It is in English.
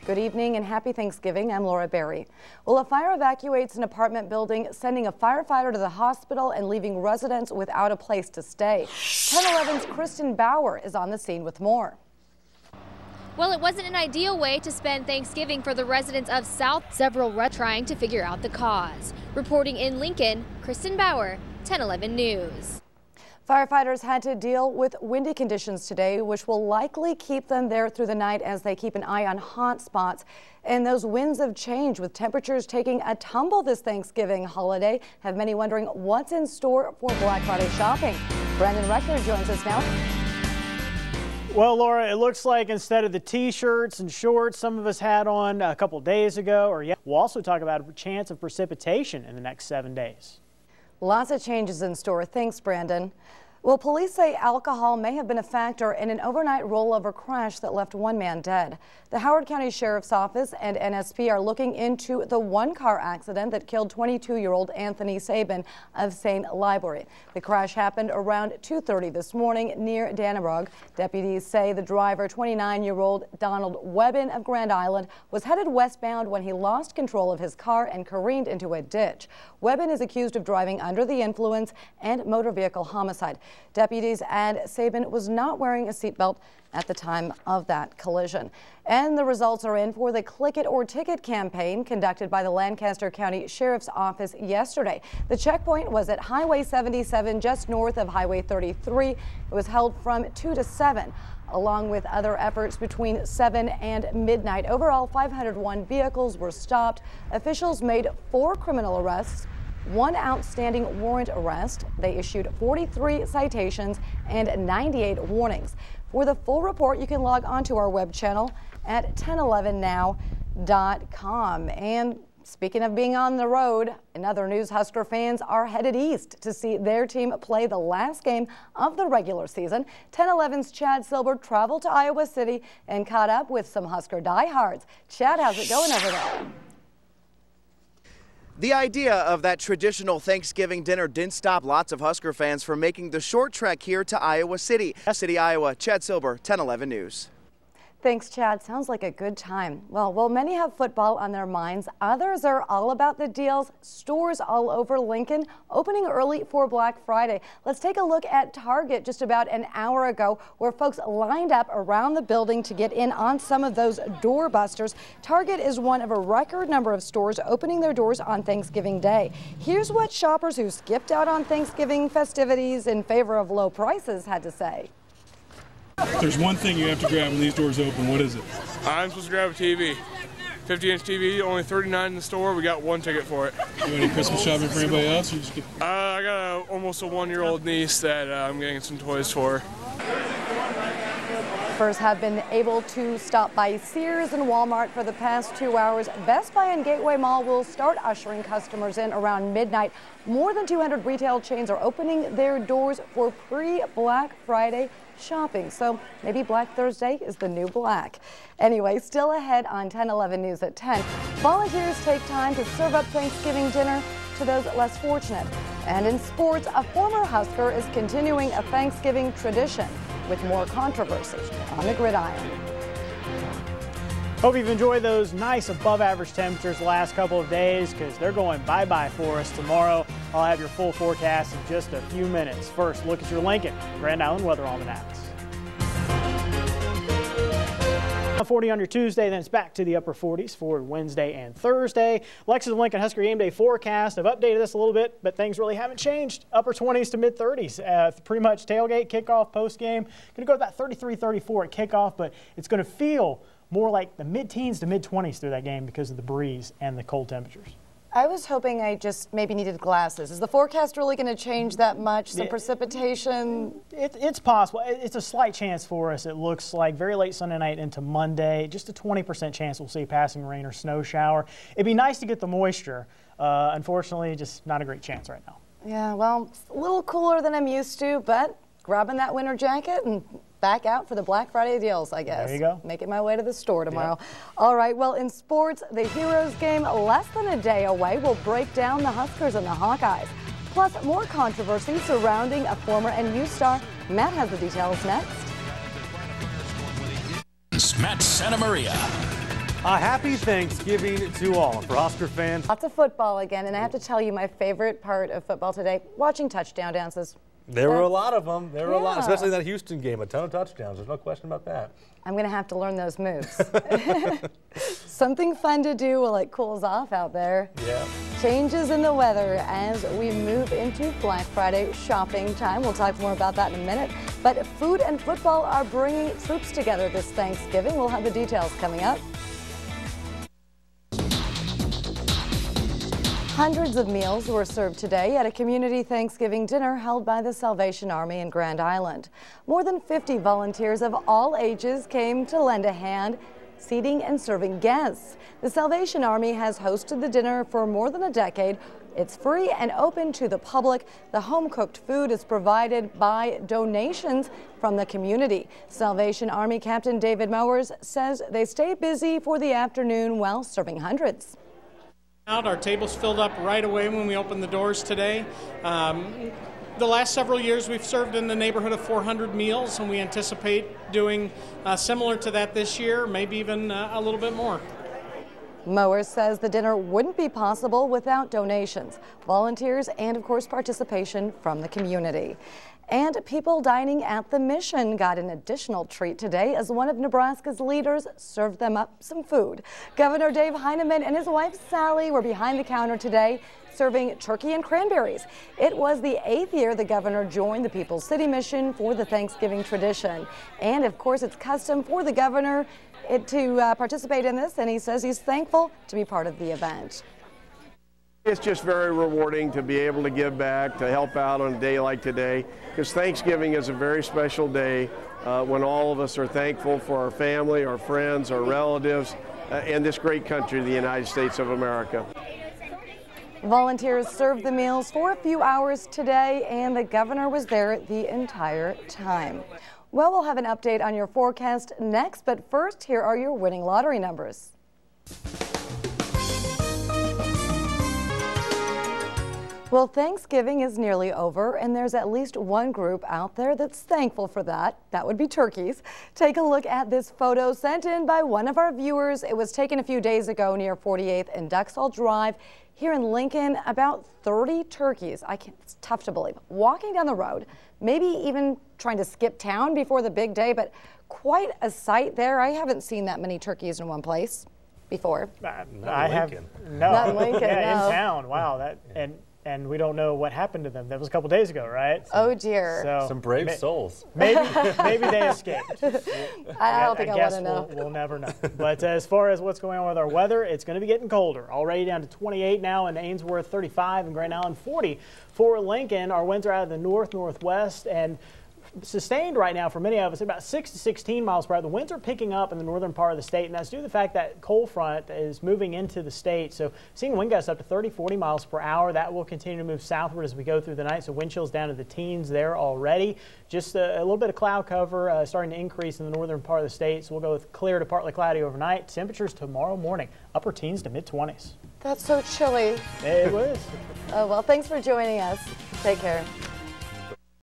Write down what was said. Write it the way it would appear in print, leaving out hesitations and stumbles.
Good evening and happy Thanksgiving. I'm Laura Berry. Well, a fire evacuates an apartment building, sending a firefighter to the hospital and leaving residents without a place to stay. 1011's Kristen Bauer is on the scene with more. Well, it wasn't an ideal way to spend Thanksgiving for the residents of South. Several were trying to figure out the cause. Reporting in Lincoln, Kristen Bauer, 1011 News. Firefighters had to deal with windy conditions today, which will likely keep them there through the night as they keep an eye on hot spots. And those winds have changed, with temperatures taking a tumble this Thanksgiving holiday, have many wondering what's in store for Black Friday shopping. Brandon Reckner joins us now. Well, Laura, it looks like instead of the T-shirts and shorts some of us had on a couple days ago, we'll also talk about a chance of precipitation in the next 7 days. Lots of changes in store. Thanks, Brandon. Well, police say alcohol may have been a factor in an overnight rollover crash that left one man dead. The Howard County Sheriff's Office and NSP are looking into the one-car accident that killed 22-year-old Anthony Sabin of St. Library. The crash happened around 2:30 this morning near Dannebrog. Deputies say the driver, 29-year-old Donald Webbin of Grand Island, was headed westbound when he lost control of his car and careened into a ditch. Webbin is accused of driving under the influence and motor vehicle homicide. Deputies add Sabin was not wearing a seatbelt at the time of that collision. And the results are in for the Click It or Ticket campaign conducted by the Lancaster County Sheriff's Office yesterday. The checkpoint was at Highway 77 just north of Highway 33. It was held from 2 to 7. Along with other efforts between 7 and midnight. Overall, 501 vehicles were stopped. Officials made 4 criminal arrests, 1 outstanding warrant arrest. They issued 43 citations and 98 warnings. For the full report, you can log on to our web channel at 1011now.com. And speaking of being on the road, in other news, Husker fans are headed east to see their team play the last game of the regular season. 1011's Chad Silber traveled to Iowa City and caught up with some Husker diehards. Chad, how's it going over there? The idea of that traditional Thanksgiving dinner didn't stop lots of Husker fans from making the short trek here to Iowa City. Iowa, Chad Silber, 1011 News. Thanks, Chad. Sounds like a good time. Well, many have football on their minds. Others are all about the deals. Stores all over Lincoln opening early for Black Friday. Let's take a look at Target just about an hour ago, where folks lined up around the building to get in on some of those doorbusters. Target is one of a record number of stores opening their doors on Thanksgiving Day. Here's what shoppers who skipped out on Thanksgiving festivities in favor of low prices had to say. There's one thing you have to grab when these doors open. What is it? I'm supposed to grab a TV. 50-inch TV, only $39 in the store. We got 1 ticket for it. You got any Christmas shopping for anybody else? Or you just get... I got almost a 1-year-old niece that I'm getting some toys for. Shoppers have been able to stop by Sears and Walmart for the past 2 hours. Best Buy and Gateway Mall will start ushering customers in around midnight. More than 200 retail chains are opening their doors for pre-Black Friday shopping. So maybe Black Thursday is the new black. Anyway, still ahead on 1011 News at 10. Volunteers take time to serve up Thanksgiving dinner to those less fortunate. And in sports, a former Husker is continuing a Thanksgiving tradition with more controversy on the gridiron. Hope you've enjoyed those nice above average temperatures the last couple of days, because they're going bye-bye for us tomorrow. I'll have your full forecast in just a few minutes. First, look at your Lincoln Grand Island weather almanacs. 40 on your Tuesday, then it's back to the upper 40s for Wednesday and Thursday. Lexus and Lincoln Husker game day forecast. I've updated this a little bit, but things really haven't changed. Upper 20s to mid 30s. Pretty much tailgate, kickoff, post game. Going to go to about 33, 34 at kickoff, but it's going to feel more like the mid-teens to mid-20s through that game because of the breeze and the cold temperatures. I was hoping I just maybe needed glasses. Is the forecast really going to change that much? Some precipitation? It's possible. It's a slight chance for us. It looks like very late Sunday night into Monday. Just a 20% chance we'll see passing rain or snow shower. It'd be nice to get the moisture. Unfortunately, just not a great chance right now. Yeah, well, it's a little cooler than I'm used to, but grabbing that winter jacket and back out for the Black Friday deals, I guess. There you go. Making my way to the store tomorrow. Yep. All right, well, in sports, the Heroes game less than a day away will break down the Huskers and the Hawkeyes. Plus, more controversy surrounding a former NU star. Matt has the details next. Matt Santa Maria. A happy Thanksgiving to all. For Husker fans, Lots of football again, and I have to tell you my favorite part of football today, watching touchdown dances. there were a lot of them. There were a lot, Yeah. especially that Houston game. A ton of touchdowns. There's no question about that. I'm going to have to learn those moves. Something fun to do while it cools off out there. Yeah. Changes in the weather as we move into Black Friday shopping time. We'll talk more about that in a minute. But food and football are bringing troops together this Thanksgiving. We'll have the details coming up. Hundreds of meals were served today at a community Thanksgiving dinner held by the Salvation Army in Grand Island. More than 50 volunteers of all ages came to lend a hand, seating and serving guests. The Salvation Army has hosted the dinner for more than a decade. It's free and open to the public. The home-cooked food is provided by donations from the community. Salvation Army Captain David Mowers says they stay busy for the afternoon while serving hundreds. Our tables filled up right away when we opened the doors today. The last several years we've served in the neighborhood of 400 meals, and we anticipate doing similar to that this year, maybe even a little bit more. Mowers says the dinner wouldn't be possible without donations, volunteers, and of course participation from the community. And people dining at the Mission got an additional treat today as one of Nebraska's leaders served them up some food. Governor Dave Heineman and his wife Sally were behind the counter today serving turkey and cranberries. It was the 8th year the governor joined the People's City Mission for the Thanksgiving tradition. And of course it's custom for the governor to participate in this, and he says he's thankful to be part of the event. It's just very rewarding to be able to give back, to help out on a day like today, because Thanksgiving is a very special day when all of us are thankful for our family, our friends, our relatives, and this great country, the United States of America. Volunteers served the meals for a few hours today, and the governor was there the entire time. Well, we'll have an update on your forecast next, but first, here are your winning lottery numbers. Well, Thanksgiving is nearly over, and there's at least one group out there that's thankful for that. That would be turkeys. Take a look at this photo sent in by one of our viewers. It was taken a few days ago near 48th and Duxall Drive here in Lincoln. About 30 turkeys. It's tough to believe. Walking down the road, maybe even trying to skip town before the big day, but quite a sight there. I haven't seen that many turkeys in one place before. Not in Lincoln, in no. town. Wow, and we don't know what happened to them. That was a couple days ago, right? Oh dear. So some brave souls. Maybe they escaped. I don't think I want to know. We'll never know. But as far as what's going on with our weather, it's going to be getting colder. Already down to 28 now in Ainsworth, 35 in Grand Island, 40 for Lincoln. Our winds are out of the northwest and sustained right now for many of us at about 6 to 16 miles per hour. The winds are picking up in the northern part of the state, and that's due to the fact that cold front is moving into the state. So seeing wind gusts up to 30, 40 miles per hour. That will continue to move southward as we go through the night. So wind chills down to the teens there already. Just a little bit of cloud cover starting to increase in the northern part of the state. So we'll go with clear to partly cloudy overnight. Temperatures tomorrow morning, upper teens to mid-20s. That's so chilly. It was. Oh, well, thanks for joining us. Take care.